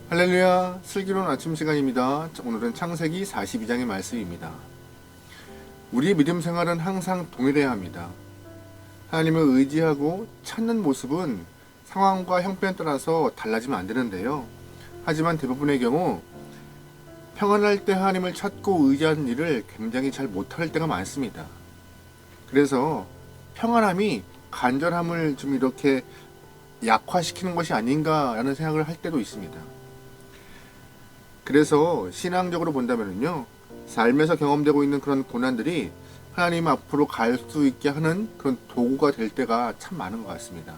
할렐루야, 슬기로운 아침 시간입니다. 오늘은 창세기 42장의 말씀입니다. 우리의 믿음 생활은 항상 동일해야 합니다. 하나님을 의지하고 찾는 모습은 상황과 형편에 따라서 달라지면 안 되는데요. 하지만 대부분의 경우 평안할 때 하나님을 찾고 의지하는 일을 굉장히 잘 못할 때가 많습니다. 그래서 평안함이 간절함을 좀 이렇게 약화시키는 것이 아닌가라는 생각을 할 때도 있습니다. 그래서 신앙적으로 본다면요, 삶에서 경험되고 있는 그런 고난들이 하나님 앞으로 갈 수 있게 하는 그런 도구가 될 때가 참 많은 것 같습니다.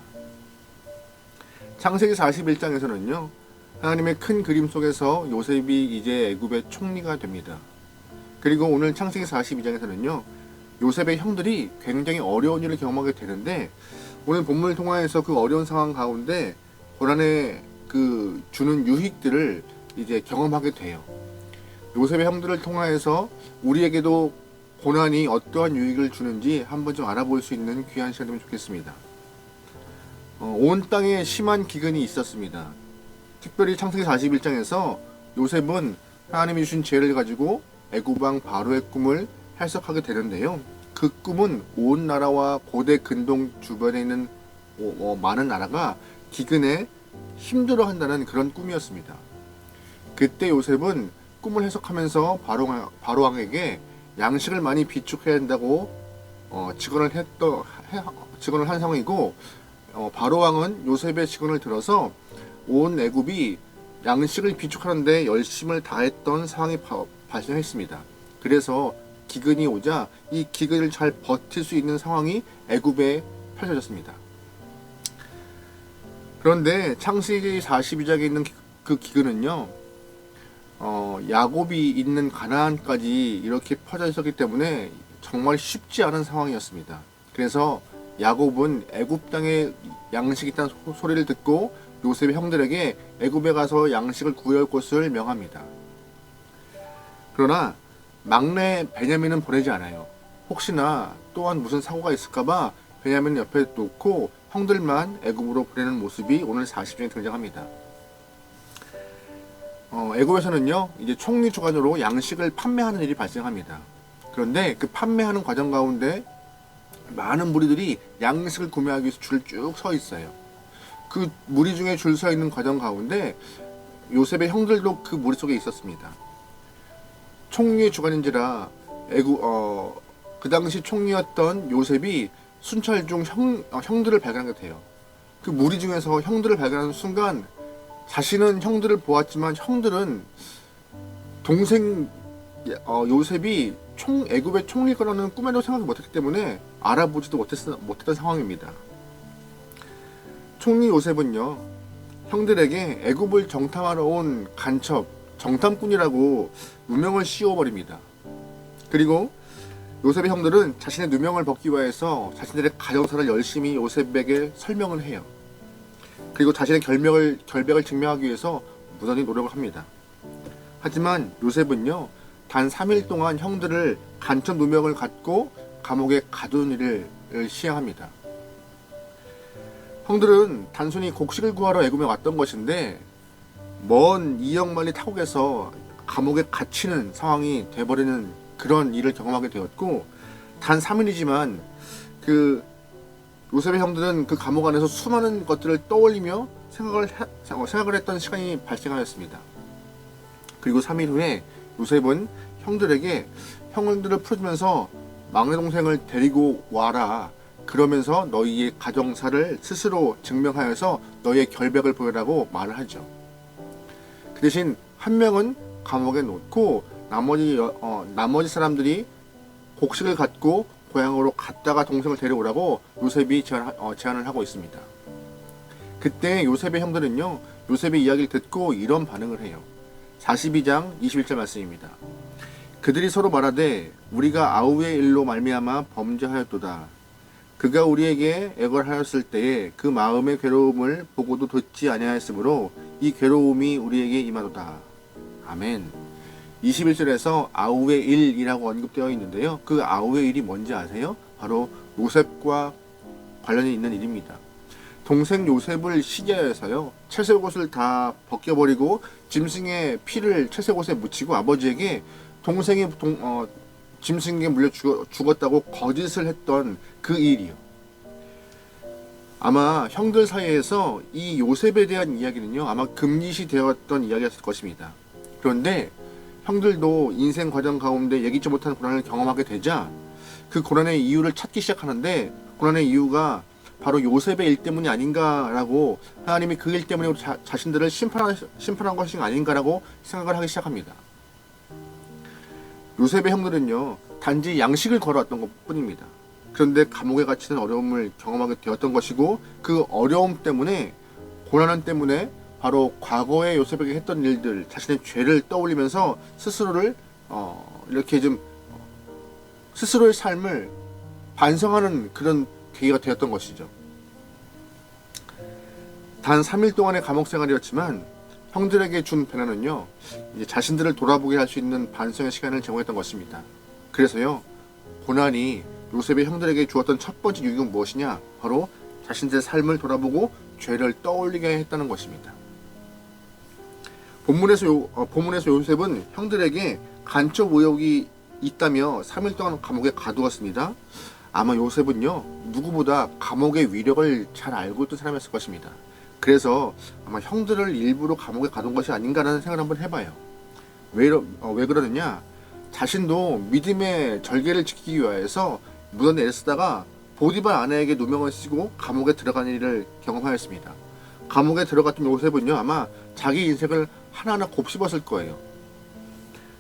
창세기 41장에서는요, 하나님의 큰 그림 속에서 요셉이 이제 애굽의 총리가 됩니다. 그리고 오늘 창세기 42장에서는요, 요셉의 형들이 굉장히 어려운 일을 경험하게 되는데, 오늘 본문을 통해서 그 어려운 상황 가운데 고난에 주는 유익들을 이제 경험하게 돼요. 요셉의 형들을 통하여서 우리에게도 고난이 어떠한 유익을 주는지 한번 좀 알아볼 수 있는 귀한 시간이면 좋겠습니다. 온 땅에 심한 기근이 있었습니다. 특별히 창세기 41장에서 요셉은 하나님이 주신 지혜를 가지고 애굽 왕 바로의 꿈을 해석하게 되는데요. 그 꿈은 온 나라와 고대 근동 주변에 있는 많은 나라가 기근에 힘들어한다는 그런 꿈이었습니다. 그때 요셉은 꿈을 해석하면서 바로왕에게 양식을 많이 비축해야 한다고 직언을 한 상황이고, 바로왕은 요셉의 직언을 들어서 온 애굽이 양식을 비축하는데 열심을 다했던 상황이 발생했습니다. 그래서 기근이 오자 이 기근을 잘 버틸 수 있는 상황이 애굽에 펼쳐졌습니다. 그런데 창세기 42장에 있는 그 기근은요, 야곱이 있는 가나안까지 이렇게 퍼져 있었기 때문에 정말 쉽지 않은 상황이었습니다. 그래서 야곱은 애굽 땅에 양식이 있다는 소리를 듣고 요셉의 형들에게 애굽에 가서 양식을 구해올 것을 명합니다. 그러나 막내 베냐민은 보내지 않아요. 혹시나 또한 무슨 사고가 있을까봐 베냐민을 옆에 놓고 형들만 애굽으로 보내는 모습이 오늘 40장에 등장합니다. 애굽에서는요, 이제 총리 주관으로 양식을 판매하는 일이 발생합니다. 그런데 그 판매하는 과정 가운데 많은 무리들이 양식을 구매하기 위해서 줄을 쭉 서 있어요. 그 무리 중에 줄 서 있는 과정 가운데 요셉의 형들도 그 무리 속에 있었습니다. 총리의 주관인지라 그 당시 총리였던 요셉이 순찰 중 형들을 발견하게 돼요. 그 무리 중에서 형들을 발견하는 순간 자신은 형들을 보았지만 형들은 동생 요셉이 애굽의 총리일 거라는 꿈에도 생각을 못했기 때문에 알아보지도 못했던 상황입니다. 총리 요셉은요, 형들에게 애굽을 정탐하러 온 간첩, 정탐꾼이라고 누명을 씌워버립니다. 그리고 요셉의 형들은 자신의 누명을 벗기 위해서 자신들의 가정사를 열심히 요셉에게 설명을 해요. 그리고 자신의 결백을 증명하기 위해서 무던히 노력을 합니다. 하지만 요셉은요, 단 3일 동안 형들을 간첩 누명을 갖고 감옥에 가두는 일을 시행합니다. 형들은 단순히 곡식을 구하러 애굽에 왔던 것인데 먼 2억 마리 타국에서 감옥에 갇히는 상황이 돼버리는 그런 일을 경험하게 되었고, 단 3일이지만 요셉의 형들은 그 감옥 안에서 수많은 것들을 떠올리며 생각을 했던 시간이 발생하였습니다. 그리고 3일 후에 요셉은 형들에게 형들을 풀어주면서 막내 동생을 데리고 와라. 그러면서 너희의 가정사를 스스로 증명하여서 너희의 결백을 보여라고 말을 하죠. 그 대신 한 명은 감옥에 놓고 나머지 사람들이 곡식을 갖고 고향으로 갔다가 동생을 데려오라고 요셉이 제안을 하고 있습니다. 그때 요셉의 형들은요, 요셉의 이야기를 듣고 이런 반응을 해요. 42장 21절 말씀입니다. 그들이 서로 말하되 우리가 아우의 일로 말미암아 범죄하였도다. 그가 우리에게 애걸하였을 때에 그 마음의 괴로움을 보고도 듣지 아니하였으므로 이 괴로움이 우리에게 임하도다. 아멘. 21절에서 아우의 일이라고 언급되어 있는데요. 그 아우의 일이 뭔지 아세요? 바로 요셉과 관련이 있는 일입니다. 동생 요셉을 시기하여서요, 채색옷을 다 벗겨버리고 짐승의 피를 채색옷에 묻히고 아버지에게 동생이 짐승에게 물려 죽었다고 거짓을 했던 그 일이요. 아마 형들 사이에서 이 요셉에 대한 이야기는요, 아마 금기시 되었던 이야기였을 것입니다. 그런데 형들도 인생 과정 가운데 예기치 못한 고난을 경험하게 되자 그 고난의 이유를 찾기 시작하는데, 고난의 이유가 바로 요셉의 일 때문이 아닌가라고, 하나님이 그 일 때문에 자신들을 심판한 것이 아닌가라고 생각을 하기 시작합니다. 요셉의 형들은요, 단지 양식을 걸어왔던 것 뿐입니다. 그런데 감옥에 갇히는 어려움을 경험하게 되었던 것이고, 그 어려움 때문에, 고난 때문에 바로 과거에 요셉에게 했던 일들, 자신의 죄를 떠올리면서 스스로를 이렇게 좀 스스로의 삶을 반성하는 그런 계기가 되었던 것이죠. 단 3일 동안의 감옥 생활이었지만 형들에게 준 변화는요, 이제 자신들을 돌아보게 할 수 있는 반성의 시간을 제공했던 것입니다. 그래서요, 고난이 요셉의 형들에게 주었던 첫 번째 유익은 무엇이냐? 바로 자신들의 삶을 돌아보고 죄를 떠올리게 했다는 것입니다. 본문에서 요셉은 형들에게 간첩 의혹이 있다며 3일 동안 감옥에 가두었습니다. 아마 요셉은요, 누구보다 감옥의 위력을 잘 알고 있던 사람이었을 것입니다. 그래서 아마 형들을 일부러 감옥에 가둔 것이 아닌가라는 생각을 한번 해봐요. 왜 그러느냐? 자신도 믿음의 절개를 지키기 위하여서 무덤에 애를 쓰다가 보디발 아내에게 누명을 쓰고 감옥에 들어간 일을 경험하였습니다. 감옥에 들어갔던 요셉은요, 아마 자기 인생을 하나하나 곱씹었을 거예요.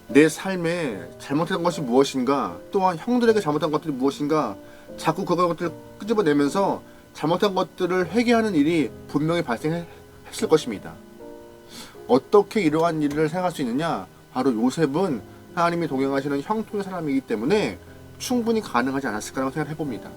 내 삶에 잘못한 것이 무엇인가, 또한 형들에게 잘못한 것들이 무엇인가, 자꾸 그것들을 끄집어내면서 잘못한 것들을 회개하는 일이 분명히 발생했을 것입니다. 어떻게 이러한 일을 생각할 수 있느냐? 바로 요셉은 하나님이 동행하시는 형통의 사람이기 때문에 충분히 가능하지 않았을까라고 생각해봅니다.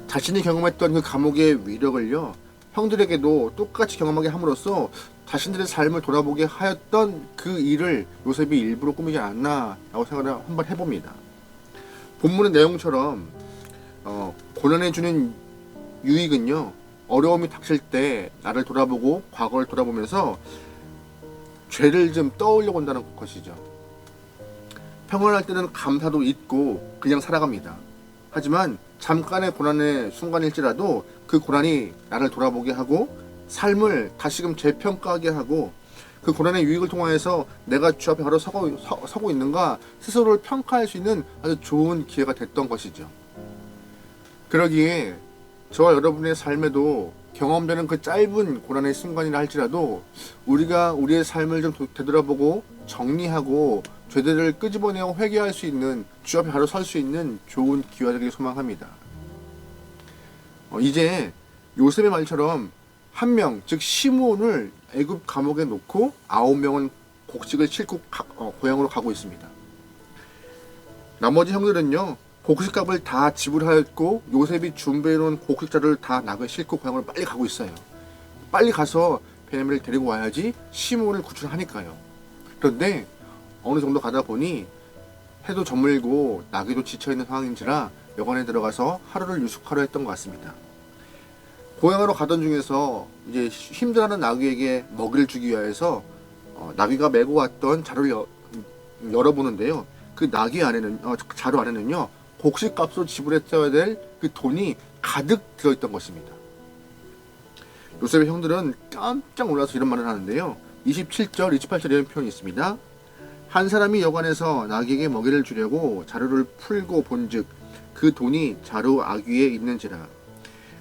자신이 경험했던 그 감옥의 위력을요, 형들에게도 똑같이 경험하게 함으로써 자신들의 삶을 돌아보게 하였던 그 일을 요셉이 일부러 꾸미지 않았나 라고 생각을 한번 해봅니다. 본문의 내용처럼 고난해 주는 유익은요, 어려움이 닥칠 때 나를 돌아보고 과거를 돌아보면서 죄를 좀 떠올려 본다는 것이죠. 평안할 때는 감사도 잊고 그냥 살아갑니다. 하지만 잠깐의 고난의 순간일지라도 그 고난이 나를 돌아보게 하고 삶을 다시금 재평가하게 하고, 그 고난의 유익을 통하여서 내가 주 앞에 바로 서고 있는가 스스로를 평가할 수 있는 아주 좋은 기회가 됐던 것이죠. 그러기에 저와 여러분의 삶에도 경험되는 그 짧은 고난의 순간이라 할지라도 우리가 우리의 삶을 좀 되돌아보고 정리하고 죄들을 끄집어내어 회개할 수 있는, 주 앞에 바로 설 수 있는 좋은 기회가 되길 소망합니다. 이제 요셉의 말처럼 한 명, 즉 시므온을 애굽 감옥에 놓고 9명은 곡식을 싣고 고향으로 가고 있습니다. 나머지 형들은요, 곡식값을 다 지불하였고 요셉이 준비해놓은 곡식자를 다 나그에 싣고 고향으로 빨리 가고 있어요. 빨리 가서 베냐민을 데리고 와야지 시므온을 구출하니까요. 그런데 어느 정도 가다 보니 해도 저물고 나귀도 지쳐있는 상황인지라 여관에 들어가서 하루를 유숙하려 했던 것 같습니다. 고향으로 가던 중에서 이제 힘들어하는 나귀에게 먹이를 주기 위해서 나귀가 메고 왔던 자루를 열어보는데요, 그 나귀 안에는 자루 안에는요, 곡식값으로 지불했어야 될 그 돈이 가득 들어있던 것입니다. 요셉의 형들은 깜짝 놀라서 이런 말을 하는데요, 27절, 28절 이런 표현이 있습니다. 한 사람이 여관에서 나귀에게 먹이를 주려고 자루를 풀고 본즉 그 돈이 자루 아귀에 있는지라.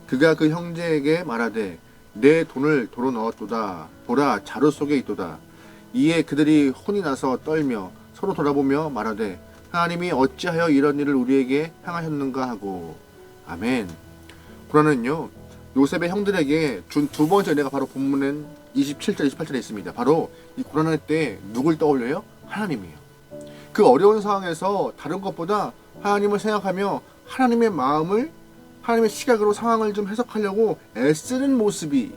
그가 그 형제에게 말하되 내 돈을 도로 넣었도다. 보라, 자루 속에 있도다. 이에 그들이 혼이 나서 떨며 서로 돌아보며 말하되 하나님이 어찌하여 이런 일을 우리에게 행하셨는가 하고. 아멘. 고난은요, 요셉의 형들에게 준 두 번째 은혜가 바로 본문은 27절, 28절에 있습니다. 바로 이 고난할 때 누굴 떠올려요? 하나님이에요. 그 어려운 상황에서 다른 것보다 하나님을 생각하며 하나님의 마음을, 하나님의 시각으로 상황을 좀 해석하려고 애쓰는 모습이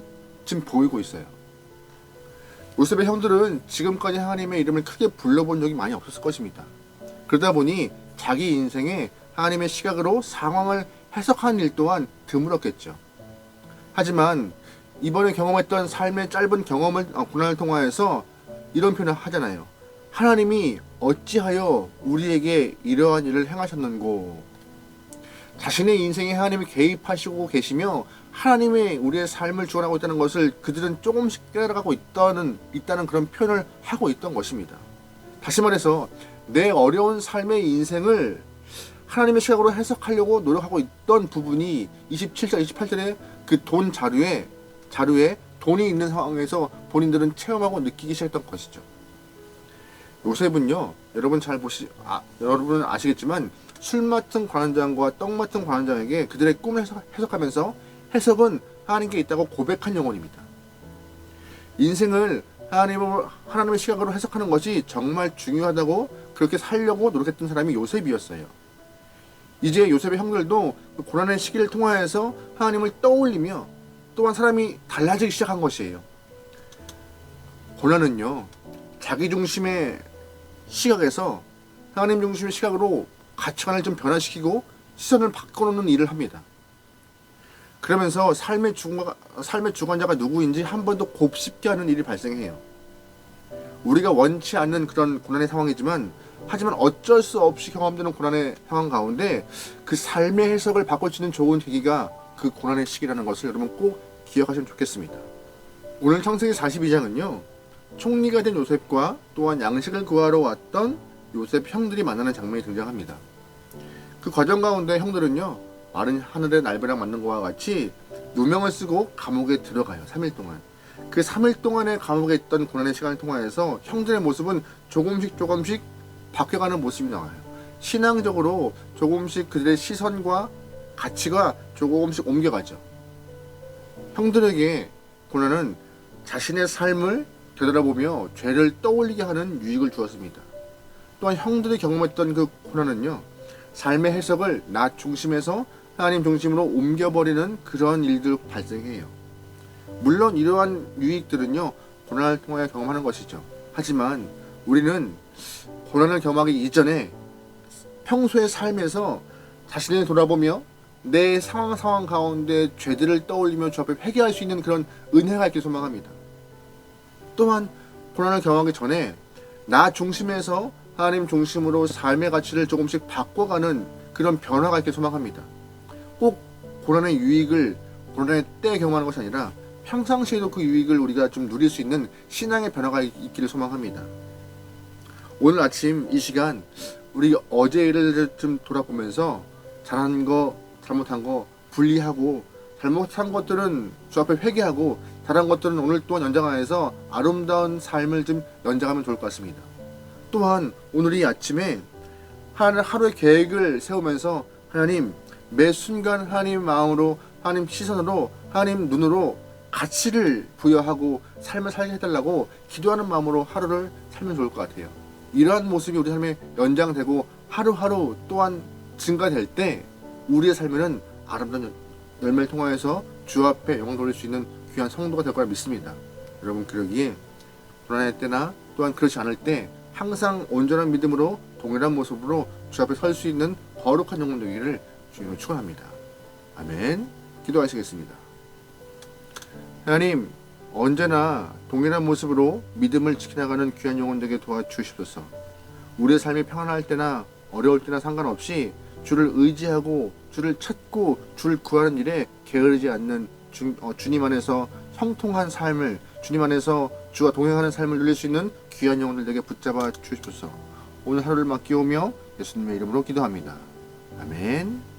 지금 보이고 있어요. 요셉의 형들은 지금까지 하나님의 이름을 크게 불러본 적이 많이 없었을 것입니다. 그러다 보니 자기 인생에 하나님의 시각으로 상황을 해석하는 일 또한 드물었겠죠. 하지만 이번에 경험했던 삶의 짧은 고난을 통하여서 이런 표현을 하잖아요. 하나님이 어찌하여 우리에게 이러한 일을 행하셨는고. 자신의 인생에 하나님이 개입하시고 계시며 하나님의 우리의 삶을 주관하고 있다는 것을 그들은 조금씩 깨달아가고 있다는 그런 표현을 하고 있던 것입니다. 다시 말해서 내 어려운 삶의 인생을 하나님의 시각으로 해석하려고 노력하고 있던 부분이 27절, 28절에 그 돈 자루에 돈이 있는 상황에서 본인들은 체험하고 느끼기 시작했던 것이죠. 요셉은요, 여러분은 아시겠지만 술 맡은 관원장과 떡 맡은 관원장에게 그들의 꿈을 해석하면서 해석은 하나님께 있다고 고백한 영혼입니다. 인생을 하나님의 시각으로 해석하는 것이 정말 중요하다고 그렇게 살려고 노력했던 사람이 요셉이었어요. 이제 요셉의 형들도 그 고난의 시기를 통하여서 하나님을 떠올리며 또한 사람이 달라지기 시작한 것이에요. 고난은요, 자기 중심의 시각에서 하나님 중심의 시각으로 가치관을 좀 변화시키고 시선을 바꿔놓는 일을 합니다. 그러면서 삶의 주관자가 누구인지 한 번 더 곱씹게 하는 일이 발생해요. 우리가 원치 않는 그런 고난의 상황이지만 하지만 어쩔 수 없이 경험되는 고난의 상황 가운데 그 삶의 해석을 바꿀 수 있는 좋은 계기가 그 고난의 시기라는 것을 여러분 꼭 기억하시면 좋겠습니다. 오늘 창세기 42장은요, 총리가 된 요셉과 또한 양식을 구하러 왔던 요셉 형들이 만나는 장면이 등장합니다. 그 과정 가운데 형들은요, 마른 하늘의 날벼락 맞는 것과 같이 누명을 쓰고 감옥에 들어가요. 3일 동안. 그 3일 동안의 감옥에 있던 고난의 시간을 통하여서 형들의 모습은 조금씩 바뀌어가는 모습이 나와요. 신앙적으로 조금씩 그들의 시선과 가치가 조금씩 옮겨가죠. 형들에게 고난은 자신의 삶을 되돌아보며 죄를 떠올리게 하는 유익을 주었습니다. 또한 형들이 경험했던 그 고난은요, 삶의 해석을 나 중심에서 하나님 중심으로 옮겨버리는 그런 일들 발생해요. 물론 이러한 유익들은요, 고난을 통하여 경험하는 것이죠. 하지만 우리는 고난을 경험하기 이전에 평소의 삶에서 자신을 돌아보며 내 상황 가운데 죄들을 떠올리며 주 앞에 회개할 수 있는 그런 은혜가 있길 소망합니다. 또한 고난을 경험하기 전에 나 중심에서 하나님 중심으로 삶의 가치를 조금씩 바꿔가는 그런 변화가 있길 소망합니다. 꼭 고난의 유익을 고난의 때에 경험하는 것이 아니라 평상시에도 그 유익을 우리가 좀 누릴 수 있는 신앙의 변화가 있기를 소망합니다. 오늘 아침 이 시간 우리 어제 일을 좀 돌아보면서 잘한 거, 잘못한 거 분리하고, 잘못한 것들은 주 앞에 회개하고, 잘한 것들은 오늘 또한 연장하여서 아름다운 삶을 좀 연장하면 좋을 것 같습니다. 또한 오늘 이 아침에 하루의 계획을 세우면서 하나님, 매 순간 하나님 마음으로, 하나님 시선으로, 하나님 눈으로 가치를 부여하고 삶을 살게 해달라고 기도하는 마음으로 하루를 살면 좋을 것 같아요. 이러한 모습이 우리 삶에 연장되고 하루하루 또한 증가될 때 우리의 삶에는 아름다운 열매를 통하여서 주 앞에 영광 돌릴 수 있는 귀한 성도가 될 거라 믿습니다. 여러분, 그러기에 고난의 때나 또한 그렇지 않을 때 항상 온전한 믿음으로 동일한 모습으로 주 앞에 설 수 있는 거룩한 영혼 되기를 주님으로 축원합니다. 아멘. 기도하시겠습니다. 하나님, 언제나 동일한 모습으로 믿음을 지켜나가는 귀한 영혼 되게 도와주시옵소서. 우리의 삶이 평안할 때나 어려울 때나 상관없이 주를 의지하고 주를 찾고 주를 구하는 일에 게으르지 않는 주님 안에서 형통한 삶을, 주님 안에서 주와 동행하는 삶을 누릴 수 있는 귀한 영혼들 되게 붙잡아 주시옵소서. 오늘 하루를 맡기오며 예수님의 이름으로 기도합니다. 아멘.